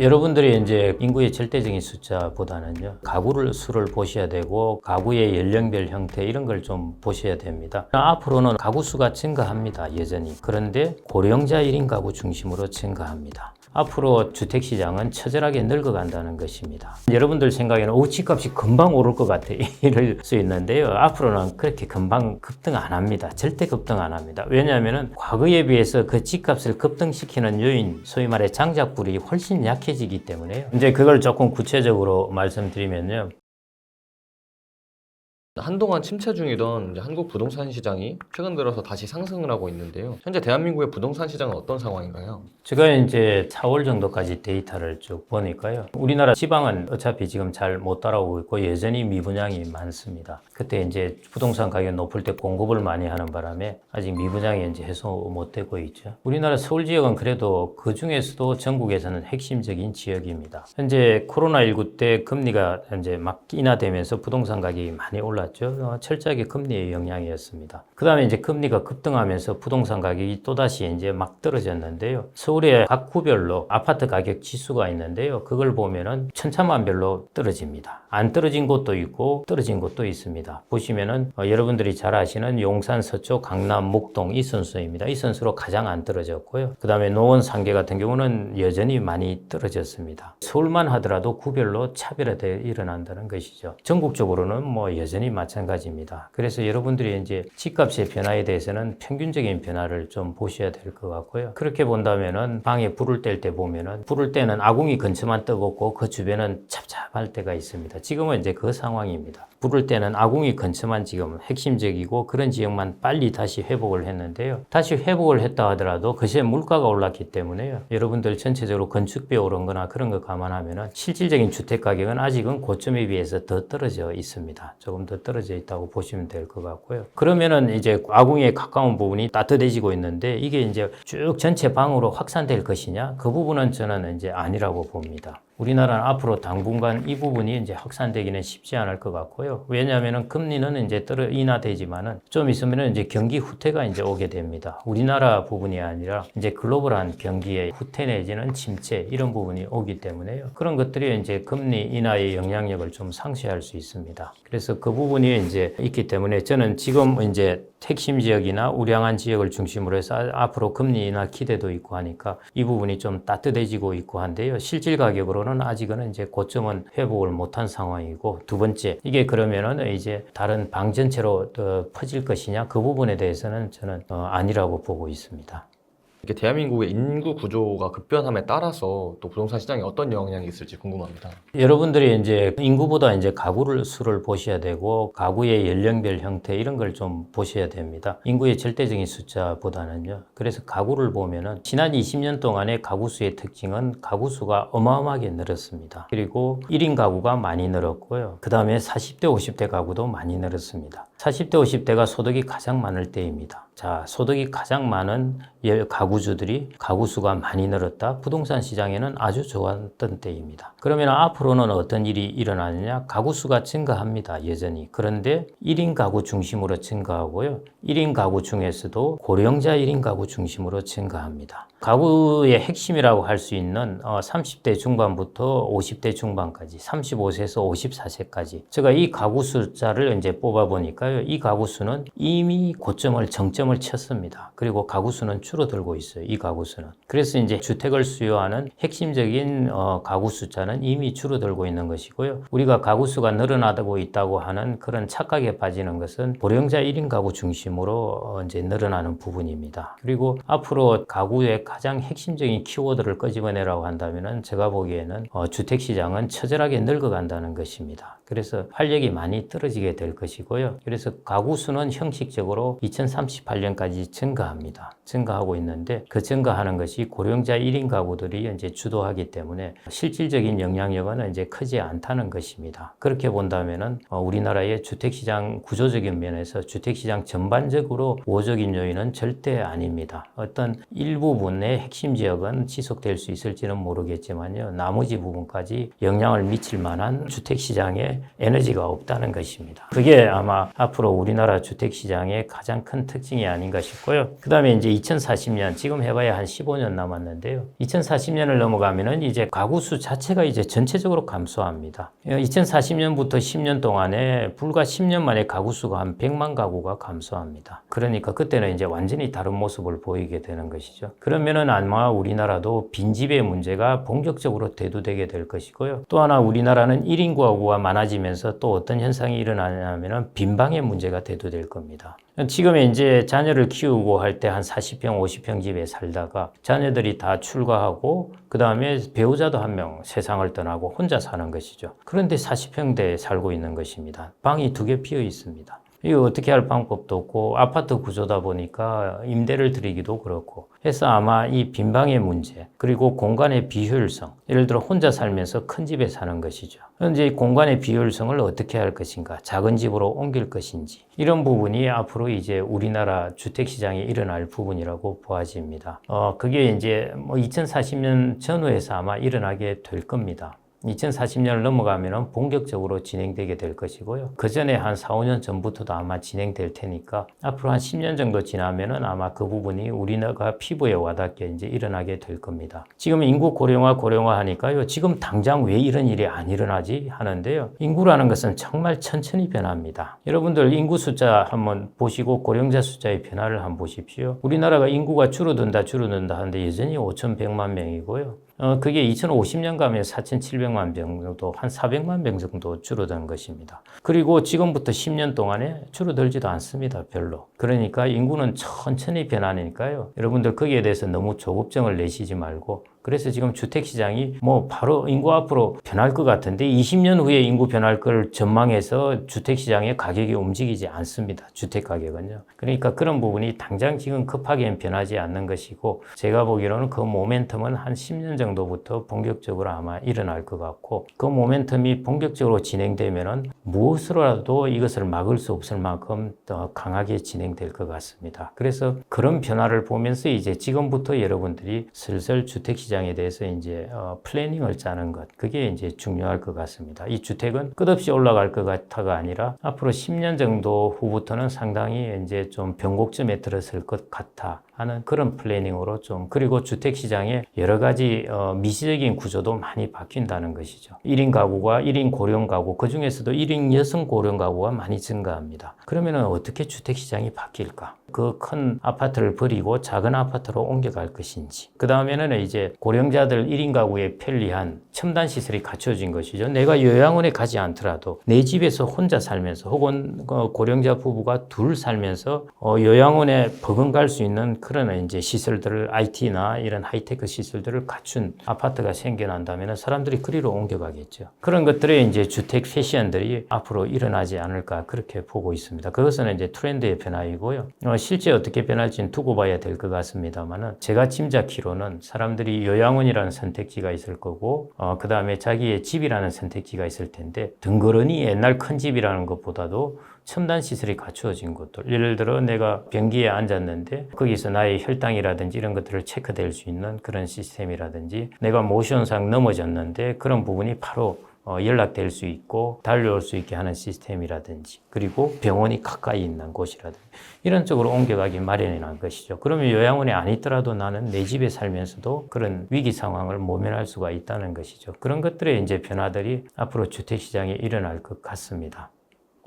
여러분들이 이제 인구의 절대적인 숫자보다는요, 가구 수를 보셔야 되고, 가구의 연령별 형태 이런 걸 좀 보셔야 됩니다. 앞으로는 가구 수가 증가합니다, 여전히. 그런데 고령자 1인 가구 중심으로 증가합니다. 앞으로 주택시장은 처절하게 늙어간다는 것입니다. 여러분들 생각에는 집값이 금방 오를 것 같아 이럴 수 있는데요. 앞으로는 그렇게 금방 급등 안 합니다. 절대 급등 안 합니다. 왜냐하면 과거에 비해서 그 집값을 급등시키는 요인, 소위 말해 장작불이 훨씬 약해지기 때문에요. 이제 그걸 조금 구체적으로 말씀드리면요. 한동안 침체 중이던 이제 한국 부동산 시장이 최근 들어서 다시 상승을 하고 있는데요. 현재 대한민국의 부동산 시장은 어떤 상황인가요? 제가 이제 4월 정도까지 데이터를 쭉 보니까요. 우리나라 지방은 어차피 지금 잘 못 따라오고 있고 여전히 미분양이 많습니다. 그때 이제 부동산 가격이 높을 때 공급을 많이 하는 바람에 아직 미분양이 이제 해소 못 되고 있죠. 우리나라 서울 지역은 그래도 그 중에서도 전국에서는 핵심적인 지역입니다. 현재 코로나19 때 금리가 이제 막 인하되면서 부동산 가격이 많이 올랐죠. 철저하게 금리의 영향이었습니다. 그 다음에 이제 금리가 급등하면서 부동산 가격이 또다시 이제 막 떨어졌는데요. 서울의 각 구별로 아파트 가격 지수가 있는데요. 그걸 보면은 천차만별로 떨어집니다. 안 떨어진 곳도 있고 떨어진 곳도 있습니다. 보시면은 여러분들이 잘 아시는 용산, 서초, 강남, 목동 이 선수입니다. 이 선수로 가장 안 떨어졌고요. 그 다음에 노원, 상계 같은 경우는 여전히 많이 떨어졌습니다. 서울만 하더라도 구별로 차별화되어 일어난다는 것이죠. 전국적으로는 뭐 여전히 마찬가지입니다. 그래서 여러분들이 이제 집값의 변화에 대해서는 평균적인 변화를 좀 보셔야 될 것 같고요. 그렇게 본다면은 방에 불을 뗄 때 보면은 불을 때는 아궁이 근처만 뜨겁고 그 주변은 찹찹할 때가 있습니다. 지금은 이제 그 상황입니다. 불을 때는 아궁이 근처만 지금 핵심적이고 그런 지역만 빨리 다시 회복을 했는데요. 다시 회복을 했다 하더라도 그새 물가가 올랐기 때문에요. 여러분들 전체적으로 건축비 오른 거나 그런 거 감안하면은 실질적인 주택 가격은 아직은 고점에 비해서 더 떨어져 있습니다. 조금 더 떨어져 있다고 보시면 될 것 같고요. 그러면은 이제 아궁이에 가까운 부분이 따뜻해지고 있는데 이게 이제 쭉 전체 방으로 확산될 것이냐? 그 부분은 저는 이제 아니라고 봅니다. 우리나라는 앞으로 당분간 이 부분이 이제 확산되기는 쉽지 않을 것 같고요. 왜냐하면 금리는 이제 인하되지만은 좀 있으면은 이제 경기 후퇴가 이제 오게 됩니다. 우리나라 부분이 아니라 이제 글로벌한 경기의 후퇴 내지는 침체 이런 부분이 오기 때문에요. 그런 것들이 이제 금리 인하의 영향력을 좀 상쇄할 수 있습니다. 그래서 그 부분이 이제 있기 때문에 저는 지금 이제 핵심 지역이나 우량한 지역을 중심으로 해서 앞으로 금리 인하 기대도 있고 하니까 이 부분이 좀 따뜻해지고 있고 한데요. 실질 가격으로는 아직은 이제 고점은 회복을 못한 상황이고 두 번째 이게 그러면은 이제 다른 방 전체로 퍼질 것이냐 그 부분에 대해서는 저는 아니라고 보고 있습니다. 이게 대한민국의 인구 구조가 급변함에 따라서 또 부동산 시장에 어떤 영향이 있을지 궁금합니다. 여러분들이 이제 인구보다 이제 가구를 수를 보셔야 되고 가구의 연령별 형태 이런 걸 좀 보셔야 됩니다. 인구의 절대적인 숫자보다는요. 그래서 가구를 보면은 지난 20년 동안의 가구 수의 특징은 가구 수가 어마어마하게 늘었습니다. 그리고 1인 가구가 많이 늘었고요. 그 다음에 40대, 50대 가구도 많이 늘었습니다. 40대, 50대가 소득이 가장 많을 때입니다. 자, 소득이 가장 많은 가구주들이 가구 수가 많이 늘었다. 부동산 시장에는 아주 좋았던 때입니다. 그러면 앞으로는 어떤 일이 일어나느냐? 가구 수가 증가합니다. 여전히. 그런데 1인 가구 중심으로 증가하고요. 1인 가구 중에서도 고령자 1인 가구 중심으로 증가합니다. 가구의 핵심이라고 할 수 있는 30대 중반부터 50대 중반까지 35세에서 54세까지 제가 이 가구 숫자를 이제 뽑아 보니까요. 이 가구 수는 이미 고점을 정점을 쳤습니다. 그리고 가구 수는 줄어들고 있어요. 이 가구 수는. 그래서 이제 주택을 수요하는 핵심적인 가구 숫자는 이미 줄어들고 있는 것이고요. 우리가 가구 수가 늘어나고 있다고 하는 그런 착각에 빠지는 것은 고령자 1인 가구 중심으로 이제 늘어나는 부분입니다. 그리고 앞으로 가구의 가장 핵심적인 키워드를 끄집어내라고 한다면은 제가 보기에는 주택 시장은 처절하게 늙어간다는 것입니다. 그래서 활력이 많이 떨어지게 될 것이고요. 그래서 가구 수는 형식적으로 2038년까지 증가합니다. 증가하고 있는데 그 증가하는 것이 고령자 1인 가구들이 이제 주도하기 때문에 실질적인 영향력은 이제 크지 않다는 것입니다. 그렇게 본다면은 우리나라의 주택시장 구조적인 면에서 주택시장 전반적으로 우호적인 요인은 절대 아닙니다. 어떤 일부분 내 핵심 지역은 지속될 수 있을지는 모르겠지만요. 나머지 부분까지 영향을 미칠 만한 주택시장에 에너지가 없다는 것입니다. 그게 아마 앞으로 우리나라 주택시장의 가장 큰 특징이 아닌가 싶고요. 그 다음에 이제 2040년, 지금 해봐야 한 15년 남았는데요. 2040년을 넘어가면은 이제 가구 수 자체가 이제 전체적으로 감소합니다. 2040년부터 10년 동안에 불과 10년 만에 가구 수가 한 100만 가구가 감소합니다. 그러니까 그때는 이제 완전히 다른 모습을 보이게 되는 것이죠. 그러면은 아마 우리나라도 빈집의 문제가 본격적으로 대두되게 될 것이고요. 또 하나 우리나라는 1인 가구가 많아지면서 또 어떤 현상이 일어나냐면은 빈방의 문제가 대두될 겁니다. 지금 이제 자녀를 키우고 할 때 한 40평, 50평 집에 살다가 자녀들이 다 출가하고 그 다음에 배우자도 한 명 세상을 떠나고 혼자 사는 것이죠. 그런데 40평대에 살고 있는 것입니다. 방이 2개 비어 있습니다. 이거 어떻게 할 방법도 없고 아파트 구조다 보니까 임대를 드리기도 그렇고 해서 아마 이 빈방의 문제 그리고 공간의 비효율성, 예를 들어 혼자 살면서 큰 집에 사는 것이죠. 현재 공간의 비효율성을 어떻게 할 것인가, 작은 집으로 옮길 것인지 이런 부분이 앞으로 이제 우리나라 주택시장에 일어날 부분이라고 보아집니다. 그게 이제 2040년 전후에서 아마 일어나게 될 겁니다. 2040년을 넘어가면 본격적으로 진행되게 될 것이고요. 그 전에 한 4, 5년 전부터도 아마 진행될 테니까 앞으로 한 10년 정도 지나면은 아마 그 부분이 우리나라 피부에 와닿게 이제 일어나게 될 겁니다. 지금 인구 고령화 하니까요. 지금 당장 왜 이런 일이 안 일어나지 하는데요. 인구라는 것은 정말 천천히 변합니다. 여러분들 인구 숫자 한번 보시고 고령자 숫자의 변화를 한번 보십시오. 우리나라가 인구가 줄어든다 하는데 여전히 5,100만 명이고요. 그게 2050년 가면 4,700만 명 정도, 한 400만 명 정도 줄어든 것입니다. 그리고 지금부터 10년 동안에 줄어들지도 않습니다, 별로. 그러니까 인구는 천천히 변하니까요. 여러분들 거기에 대해서 너무 조급증을 내시지 말고 그래서 지금 주택시장이 뭐 바로 인구 앞으로 변할 것 같은데 20년 후에 인구 변할 걸 전망해서 주택시장의 가격이 움직이지 않습니다. 주택가격은요. 그러니까 그런 부분이 당장 지금 급하게는 변하지 않는 것이고 제가 보기로는 그 모멘텀은 한 10년 정도부터 본격적으로 아마 일어날 것 같고 그 모멘텀이 본격적으로 진행되면은 무엇으로라도 이것을 막을 수 없을 만큼 더 강하게 진행될 것 같습니다. 그래서 그런 변화를 보면서 이제 지금부터 여러분들이 슬슬 주택시장 에 대해서 이제 플래닝을 짜는 것 그게 이제 중요할 것 같습니다. 이 주택은 끝없이 올라갈 것 같아가 아니라 앞으로 10년 정도 후부터는 상당히 이제 좀 변곡점에 들어설 것 같아 하는 그런 플래닝으로 좀 그리고 주택시장에 여러 가지 미시적인 구조도 많이 바뀐다는 것이죠. 1인 가구가 1인 고령 가구 그 중에서도 1인 여성 고령 가구가 많이 증가합니다. 그러면 어떻게 주택시장이 바뀔까? 그 큰 아파트를 버리고 작은 아파트로 옮겨갈 것인지 그 다음에는 이제 고령자들 1인 가구에 편리한 첨단 시설이 갖춰진 것이죠. 내가 요양원에 가지 않더라도 내 집에서 혼자 살면서 혹은 고령자 부부가 둘 살면서 요양원에 버금갈 수 있는 그런 이제 시설들을 IT나 이런 하이테크 시설들을 갖춘 아파트가 생겨난다면 사람들이 그리로 옮겨가겠죠. 그런 것들의 이제 주택 패션들이 앞으로 일어나지 않을까 그렇게 보고 있습니다. 그것은 이제 트렌드의 변화이고요. 실제 어떻게 변할지는 두고 봐야 될 것 같습니다만은 제가 짐작키로는 사람들이 요양원이라는 선택지가 있을 거고 그 다음에 자기의 집이라는 선택지가 있을 텐데 덩그러니 옛날 큰 집이라는 것보다도 첨단 시설이 갖추어진 것들 예를 들어 내가 변기에 앉았는데 거기서 나의 혈당이라든지 이런 것들을 체크될 수 있는 그런 시스템이라든지 내가 모션상 넘어졌는데 그런 부분이 바로 연락될 수 있고 달려올 수 있게 하는 시스템이라든지 그리고 병원이 가까이 있는 곳이라든지 이런 쪽으로 옮겨가기 마련이라는 것이죠. 그러면 요양원에 안 있더라도 나는 내 집에 살면서도 그런 위기 상황을 모면할 수가 있다는 것이죠. 그런 것들의 이제 변화들이 앞으로 주택시장에 일어날 것 같습니다.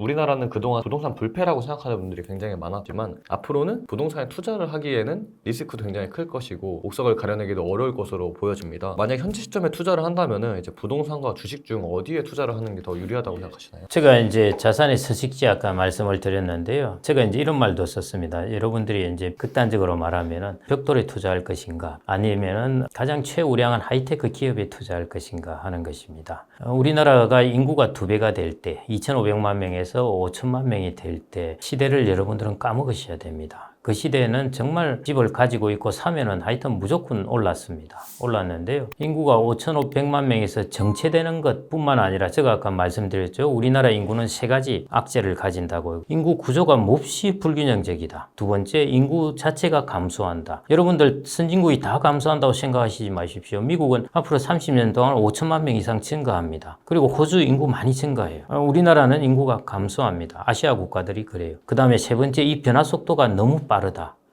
우리나라는 그동안 부동산 불패라고 생각하는 분들이 굉장히 많았지만 앞으로는 부동산에 투자를 하기에는 리스크도 굉장히 클 것이고 옥석을 가려내기도 어려울 것으로 보여집니다. 만약 현재 시점에 투자를 한다면 이제 부동산과 주식 중 어디에 투자를 하는 게 더 유리하다고 생각하시나요? 제가 이제 자산의 서식지 아까 말씀을 드렸는데요. 제가 이제 이런 말도 썼습니다. 여러분들이 이제 극단적으로 말하면은 벽돌에 투자할 것인가 아니면은 가장 최우량한 하이테크 기업에 투자할 것인가 하는 것입니다. 우리나라가 인구가 2배가 될 때 2,500만 명에서 5천만 명이 될 때 시대를 여러분들은 까먹으셔야 됩니다. 그 시대에는 정말 집을 가지고 있고 사면은 하여튼 무조건 올랐는데요. 인구가 5,500만 명에서 정체되는 것뿐만 아니라 제가 아까 말씀드렸죠. 우리나라 인구는 세 가지 악재를 가진다고요. 인구 구조가 몹시 불균형적이다. 두 번째, 인구 자체가 감소한다. 여러분들 선진국이 다 감소한다고 생각하시지 마십시오. 미국은 앞으로 30년 동안 5천만 명 이상 증가합니다. 그리고 호주 인구 많이 증가해요. 우리나라는 인구가 감소합니다. 아시아 국가들이 그래요. 그 다음에 세 번째, 이 변화 속도가 너무 빠르다.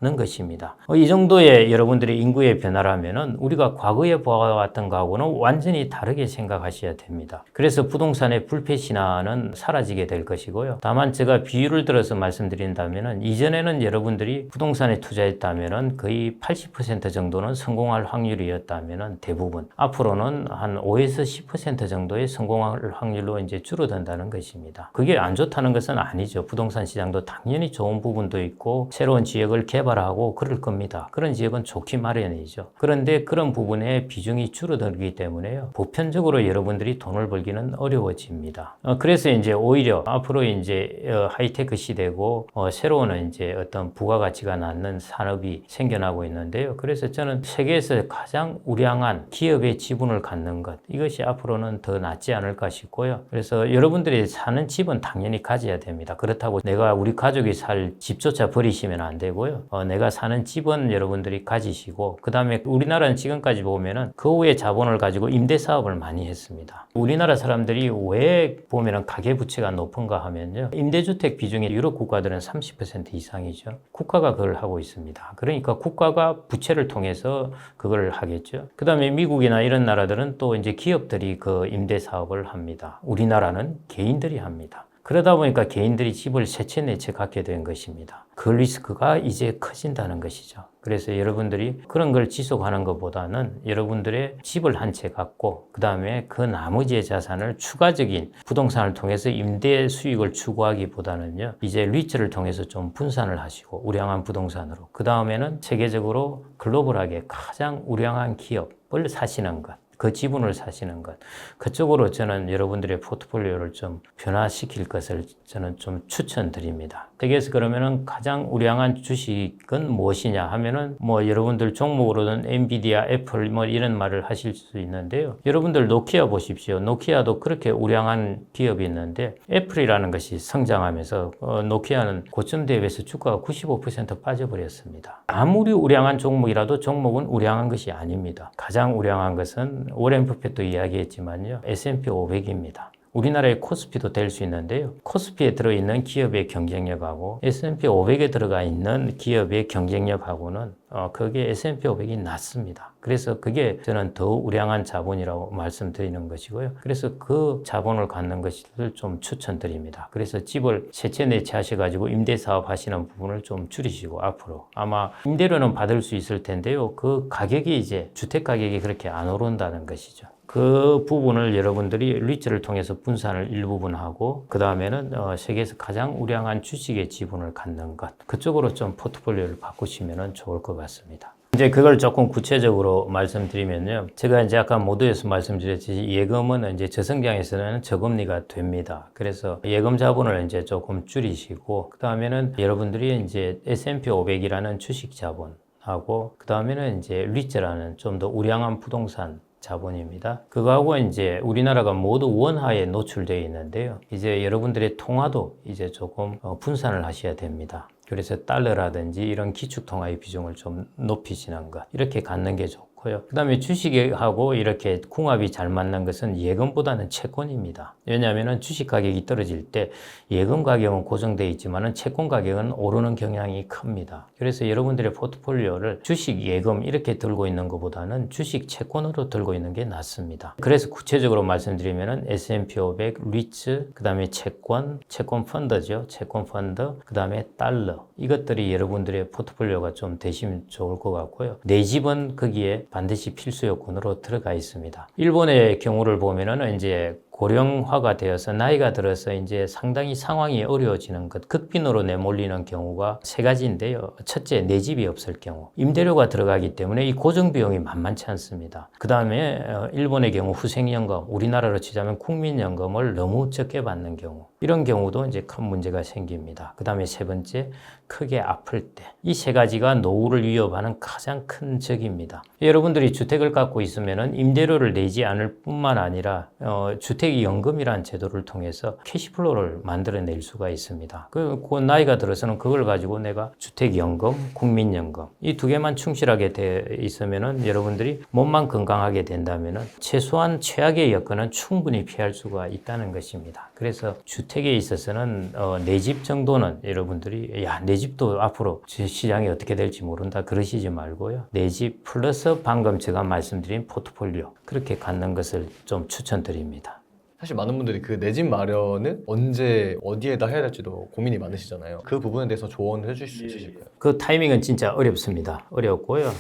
는 것입니다. 이 정도의 여러분들의 인구의 변화라면은 우리가 과거에 보아왔던 거하고는 완전히 다르게 생각하셔야 됩니다. 그래서 부동산의 불패 신화는 사라지게 될 것이고요. 다만 제가 비유를 들어서 말씀드린다면은 이전에는 여러분들이 부동산에 투자했다면은 거의 80% 정도는 성공할 확률이었다면은 대부분 앞으로는 한 5에서 10% 정도의 성공할 확률로 이제 줄어든다는 것입니다. 그게 안 좋다는 것은 아니죠. 부동산 시장도 당연히 좋은 부분도 있고 새로운 지역을 개발하고 그럴 겁니다. 그런 지역은 좋기 마련이죠. 그런데 그런 부분에 비중이 줄어들기 때문에요. 보편적으로 여러분들이 돈을 벌기는 어려워집니다. 그래서 이제 오히려 앞으로 이제 하이테크 시대고 새로운 이제 어떤 부가가치가 낳는 산업이 생겨나고 있는데요. 그래서 저는 세계에서 가장 우량한 기업의 지분을 갖는 것, 이것이 앞으로는 더 낫지 않을까 싶고요. 그래서 여러분들이 사는 집은 당연히 가져야 됩니다. 그렇다고 내가 우리 가족이 살 집조차 버리시면 안 되고요. 내가 사는 집은 여러분들이 가지시고, 그 다음에 우리나라는 지금까지 보면은 그 후에 자본을 가지고 임대 사업을 많이 했습니다. 우리나라 사람들이 왜 보면은 가계부채가 높은가 하면요. 임대주택 비중이 유럽 국가들은 30% 이상이죠. 국가가 그걸 하고 있습니다. 그러니까 국가가 부채를 통해서 그걸 하겠죠. 그 다음에 미국이나 이런 나라들은 또 이제 기업들이 그 임대 사업을 합니다. 우리나라는 개인들이 합니다. 그러다 보니까 개인들이 집을 세채네채 갖게 된 것입니다. 그 리스크가 이제 커진다는 것이죠. 그래서 여러분들이 그런 걸 지속하는 것보다는 여러분들의 집을 한 채 갖고 그 다음에 그 나머지의 자산을 추가적인 부동산을 통해서 임대 수익을 추구하기보다는요. 이제 리츠를 통해서 좀 분산을 하시고 우량한 부동산으로, 그 다음에는 세계적으로 글로벌하게 가장 우량한 기업을 사시는 것, 그 지분을 사시는 것, 그쪽으로 저는 여러분들의 포트폴리오를 좀 변화시킬 것을 저는 좀 추천드립니다. 세계에서 그러면은 가장 우량한 주식은 무엇이냐 하면은 뭐 여러분들 종목으로는 엔비디아, 애플 뭐 이런 말을 하실 수 있는데요. 여러분들 노키아 보십시오. 노키아도 그렇게 우량한 기업이 있는데 애플이라는 것이 성장하면서 노키아는 고점 대비해서 주가가 95% 빠져버렸습니다. 아무리 우량한 종목이라도 종목은 우량한 것이 아닙니다. 가장 우량한 것은 워렌 버핏도 이야기했지만요. S&P 500입니다. 우리나라의 코스피도 될 수 있는데요. 코스피에 들어있는 기업의 경쟁력하고 S&P 500에 들어가 있는 기업의 경쟁력하고는 그게 S&P 500이 낮습니다. 그래서 그게 저는 더 우량한 자본이라고 말씀드리는 것이고요. 그래서 그 자본을 갖는 것을 좀 추천드립니다. 그래서 집을 세채 네채 하셔가지고 임대사업 하시는 부분을 좀 줄이시고, 앞으로 아마 임대료는 받을 수 있을 텐데요. 그 가격이 이제 주택 가격이 그렇게 안 오른다는 것이죠. 그 부분을 여러분들이 리츠를 통해서 분산을 일부분 하고, 그 다음에는 세계에서 가장 우량한 주식의 지분을 갖는 것, 그쪽으로 좀 포트폴리오를 바꾸시면 좋을 것 같습니다. 이제 그걸 조금 구체적으로 말씀드리면요. 제가 이제 아까 모두에서 말씀드렸듯이 예금은 이제 저성장에서는 저금리가 됩니다. 그래서 예금 자본을 이제 조금 줄이시고, 그 다음에는 여러분들이 이제 S&P 500이라는 주식 자본하고, 그 다음에는 이제 리츠라는 좀 더 우량한 부동산 자본입니다. 그거하고 이제 우리나라가 모두 원화에 노출되어 있는데요. 이제 여러분들의 통화도 이제 조금 분산을 하셔야 됩니다. 그래서 달러라든지 이런 기축통화의 비중을 좀 높이시는 것, 이렇게 갖는 게 좋고요. 그 다음에 주식하고 이렇게 궁합이 잘 맞는 것은 예금보다는 채권입니다. 왜냐하면 주식 가격이 떨어질 때 예금 가격은 고정되어 있지만 채권 가격은 오르는 경향이 큽니다. 그래서 여러분들의 포트폴리오를 주식, 예금 이렇게 들고 있는 것보다는 주식, 채권으로 들고 있는 게 낫습니다. 그래서 구체적으로 말씀드리면 S&P 500, 리츠, 그 다음에 채권 펀드죠. 채권 펀드, 그 다음에 달러, 이것들이 여러분들의 포트폴리오가 좀 되시면 좋을 것 같고요. 내 집은 거기에 반드시 필수 요건으로 들어가 있습니다. 일본의 경우를 보면은 이제 고령화가 되어서 나이가 들어서 이제 상당히 상황이 어려워지는 것, 극빈으로 내몰리는 경우가 세 가지인데요. 첫째, 내 집이 없을 경우. 임대료가 들어가기 때문에 이 고정 비용이 만만치 않습니다. 그 다음에 일본의 경우 후생연금, 우리나라로 치자면 국민연금을 너무 적게 받는 경우. 이런 경우도 이제 큰 문제가 생깁니다. 그 다음에 세 번째, 크게 아플 때. 이 세 가지가 노후를 위협하는 가장 큰 적입니다. 여러분들이 주택을 갖고 있으면 임대료를 내지 않을 뿐만 아니라 주택연금이라는 제도를 통해서 캐시플로우를 만들어낼 수가 있습니다. 그 나이가 들어서는 그걸 가지고 내가 주택연금, 국민연금 이 두 개만 충실하게 돼 있으면 여러분들이 몸만 건강하게 된다면 최소한 최악의 여건은 충분히 피할 수가 있다는 것입니다. 그래서 주택에 있어서는 내 집 정도는 여러분들이 내 집도 앞으로 시장이 어떻게 될지 모른다 그러시지 말고요. 내 집 플러스 방금 제가 말씀드린 포트폴리오 그렇게 갖는 것을 좀 추천드립니다. 사실 많은 분들이 그 내 집 마련은 언제 어디에다 해야 될지도 고민이 많으시잖아요. 그 부분에 대해서 조언을 해주실 수 있으실까요? 그 타이밍은 진짜 어렵습니다. 어렵고요.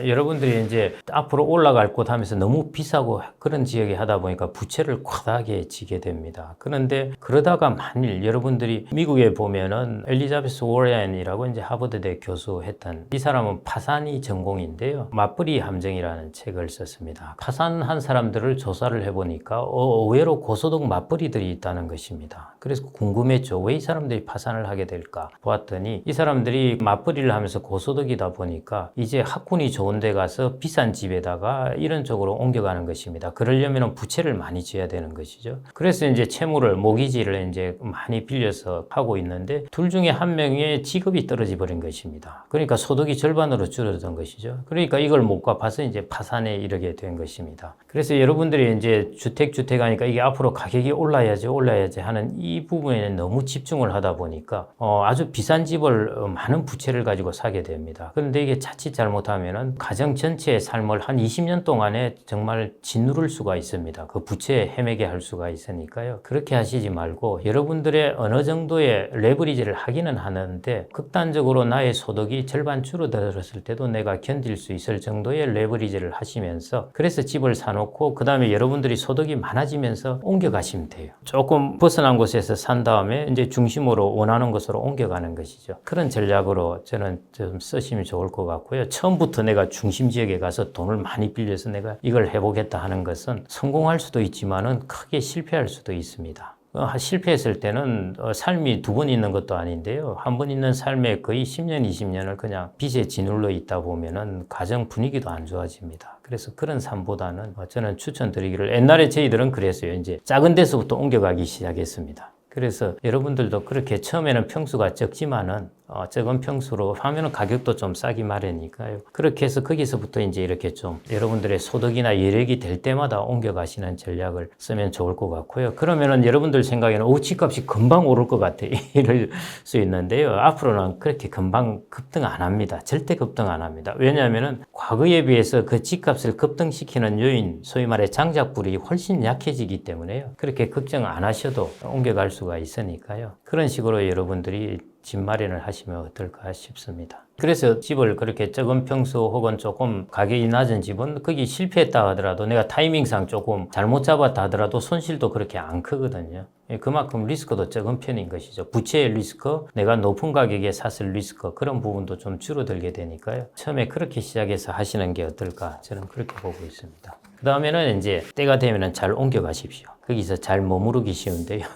여러분들이 이제 앞으로 올라갈 곳 하면서 너무 비싸고 그런 지역에 하다 보니까 부채를 과다하게 지게 됩니다. 그런데 그러다가 만일 여러분들이 미국에 보면은 엘리자베스 워렌이라고 이제 하버드대 교수했던 이 사람은 파산이 전공인데요. 맞벌이 함정이라는 책을 썼습니다. 파산한 사람들을 조사를 해보니까 의외로 고소득 맞벌이들이 있다는 것입니다. 그래서 궁금했죠. 왜 이 사람들이 파산을 하게 될까? 보았더니 이 사람들이 맞벌이를 하면서 고소득이다 보니까 이제 학군이 좋은 데 가서 비싼 집에다가 이런 쪽으로 옮겨가는 것입니다. 그러려면 부채를 많이 져야 되는 것이죠. 그래서 이제 채무를, 모기지를 이제 많이 빌려서 하고 있는데 둘 중에 한 명의 직업이 떨어져 버린 것입니다. 그러니까 소득이 절반으로 줄어든 것이죠. 그러니까 이걸 못 갚아서 이제 파산에 이르게 된 것입니다. 그래서 여러분들이 이제 주택 하니까 이게 앞으로 가격이 올라야지 하는 이 부분에 너무 집중을 하다 보니까 아주 비싼 집을 많은 부채를 가지고 사게 됩니다. 그런데 이게 자칫 잘못하면은 가정 전체의 삶을 한 20년 동안에 정말 짓누를 수가 있습니다. 그 부채에 헤매게 할 수가 있으니까요. 그렇게 하시지 말고 여러분들의 어느 정도의 레버리지를 하기는 하는데 극단적으로 나의 소득이 절반 줄어들었을 때도 내가 견딜 수 있을 정도의 레버리지를 하시면서 그래서 집을 사놓고 그 다음에 여러분들이 소득이 많아지면서 옮겨가시면 돼요. 조금 벗어난 곳에서 산 다음에 이제 중심으로 원하는 곳으로 옮겨가는 것이죠. 그런 전략으로 저는 좀 쓰시면 좋을 것 같고요. 처음부터 내가 중심 지역에 가서 돈을 많이 빌려서 내가 이걸 해보겠다 하는 것은 성공할 수도 있지만은 크게 실패할 수도 있습니다. 실패했을 때는 삶이 두 번 있는 것도 아닌데요. 한 번 있는 삶에 거의 10년, 20년을 그냥 빚에 짓눌러 있다 보면은 가정 분위기도 안 좋아집니다. 그래서 그런 삶보다는 저는 추천드리기를 옛날에 저희들은 그랬어요. 이제 작은 데서부터 옮겨가기 시작했습니다. 그래서 여러분들도 그렇게 처음에는 평수가 적지만은 적은 평수로 하면은 가격도 좀 싸기 마련이니까요. 그렇게 해서 거기서부터 이제 이렇게 좀 여러분들의 소득이나 여력이 될 때마다 옮겨가시는 전략을 쓰면 좋을 것 같고요. 그러면은 여러분들 생각에는 집값이 금방 오를 것 같아 이럴 수 있는데요. 앞으로는 그렇게 금방 급등 안 합니다. 절대 급등 안 합니다. 왜냐하면은 과거에 비해서 그 집값을 급등시키는 요인, 소위 말해 장작불이 훨씬 약해지기 때문에요. 그렇게 걱정 안 하셔도 옮겨갈 수가 있으니까요. 그런 식으로 여러분들이 집 마련을 하시면 어떨까 싶습니다. 그래서 집을 그렇게 적은 평수 혹은 조금 가격이 낮은 집은 거기 실패했다 하더라도 내가 타이밍상 조금 잘못 잡았다 하더라도 손실도 그렇게 안 크거든요. 그만큼 리스크도 적은 편인 것이죠. 부채의 리스크, 내가 높은 가격에 샀을 리스크 그런 부분도 좀 줄어들게 되니까요. 처음에 그렇게 시작해서 하시는 게 어떨까 저는 그렇게 보고 있습니다. 그 다음에는 이제 때가 되면 잘 옮겨 가십시오. 거기서 잘 머무르기 쉬운데요.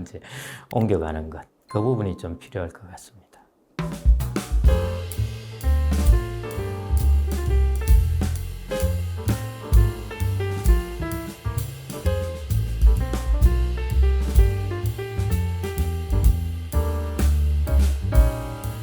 이제 옮겨가는 것. 그 부분이 좀 필요할 것 같습니다.